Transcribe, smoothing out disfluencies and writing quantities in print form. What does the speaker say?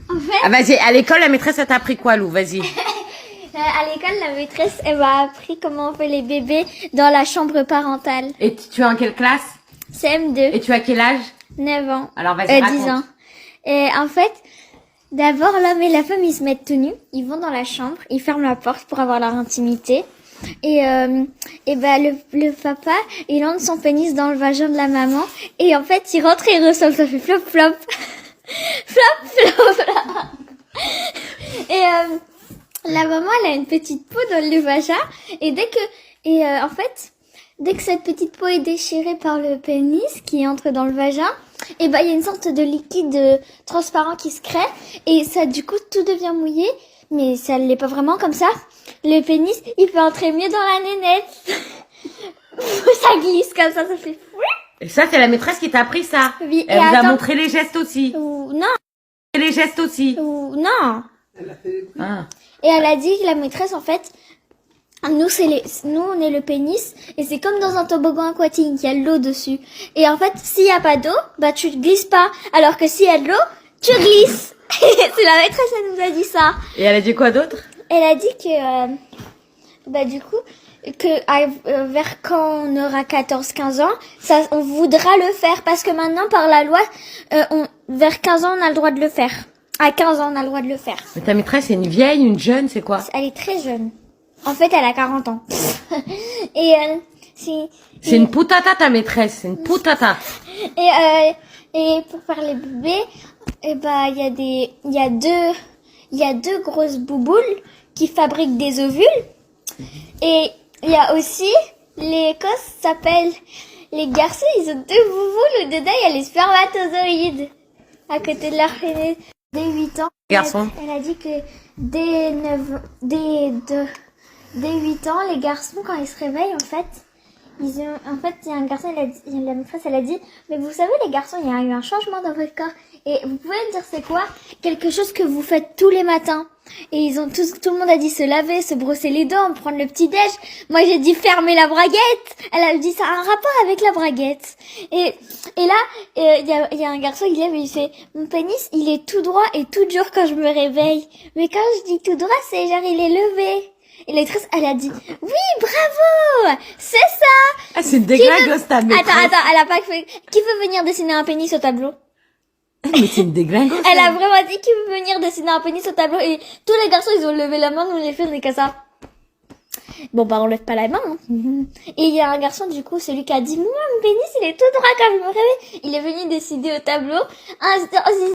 En fait, Ah, vas-y, à l'école, la maîtresse, elle t'a appris quoi, Lou? Vas-y. à l'école, la maîtresse, elle m'a appris comment on fait les bébés dans la chambre parentale. Et tu es en quelle classe? CM2. Et tu as quel âge? 9 ans. Alors, vas-y, 10 raconte. ans. Et en fait, d'abord, l'homme et la femme, ils se mettent tout nus. Ils vont dans la chambre, ils ferment la porte pour avoir leur intimité. Et le papa, il entre son pénis dans le vagin de la maman. Et en fait, il rentre et il ressort, ça fait flop, flop. Flop, flop, flop. Et la maman, elle a une petite peau dans le vagin. Et en fait, dès que cette petite peau est déchirée par le pénis qui entre dans le vagin, et il y a une sorte de liquide transparent qui se crée. Et ça, du coup, tout devient mouillé. Mais ça l'est pas vraiment comme ça. Le pénis, il peut entrer mieux dans la nénette. Ça glisse comme ça fait fou. Et ça, c'est la maîtresse qui t'a appris ça. Oui, Elle et vous a attends. montré les gestes aussi. Ou non. Les gestes aussi. Ou non. Ah. Et elle a dit que la maîtresse, en fait, nous, on est le pénis, et c'est comme dans un toboggan aquatique, il y a de l'eau dessus. Et en fait, s'il y a pas d'eau, bah, tu glisses pas. Alors que s'il y a de l'eau, tu glisses. C'est la maîtresse, elle nous a dit ça. Et elle a dit quoi d'autre? Elle a dit que, du coup, vers quand on aura 14-15 ans, ça, on voudra le faire, parce que maintenant, par la loi, vers 15 ans, on a le droit de le faire. À 15 ans, on a le droit de le faire. Mais ta maîtresse, c'est une vieille, une jeune, c'est quoi? Elle est très jeune. En fait, elle a 40 ans. Et C'est une putata, ta maîtresse, c'est une putata. et pour faire les bébés, il y a deux grosses bouboules qui fabriquent des ovules. Et il y a aussi les cosses s'appellent les garçons, ils ont deux bouboules où dedans il y a les spermatozoïdes à côté de leur pénis. Dès 8 ans. Garçon. Elle a dit que dès 8 ans, les garçons, quand ils se réveillent, en fait, il y a un garçon, la maîtresse, elle a dit, mais vous savez, les garçons, il y a eu un changement dans votre corps. Et vous pouvez me dire c'est quoi? Quelque chose que vous faites tous les matins. Et tout le monde a dit se laver, se brosser les dents, prendre le petit déj. Moi, j'ai dit fermer la braguette. Elle a dit ça a un rapport avec la braguette. Et là, il y a un garçon qui lève et il fait, mon pénis, il est tout droit et tout dur quand je me réveille. Mais quand je dis tout droit, c'est genre il est levé. Et la maîtresse, elle a dit, oui, bravo, c'est ça. Ah, c'est dégueulasse, ta maîtresse. Attends, elle a pas fait, qui veut venir dessiner un pénis au tableau? Mais c'est une déglingosse. Elle a vraiment dit qu'il veut venir dessiner un pénis au tableau et tous les garçons ils ont levé la main, nous les filles on est comme ça. Bon bah on lève pas la main. Hein. Et il y a un garçon du coup, celui qui a dit moi mon pénis il est tout droit quand je me réveille. Il est venu dessiner au tableau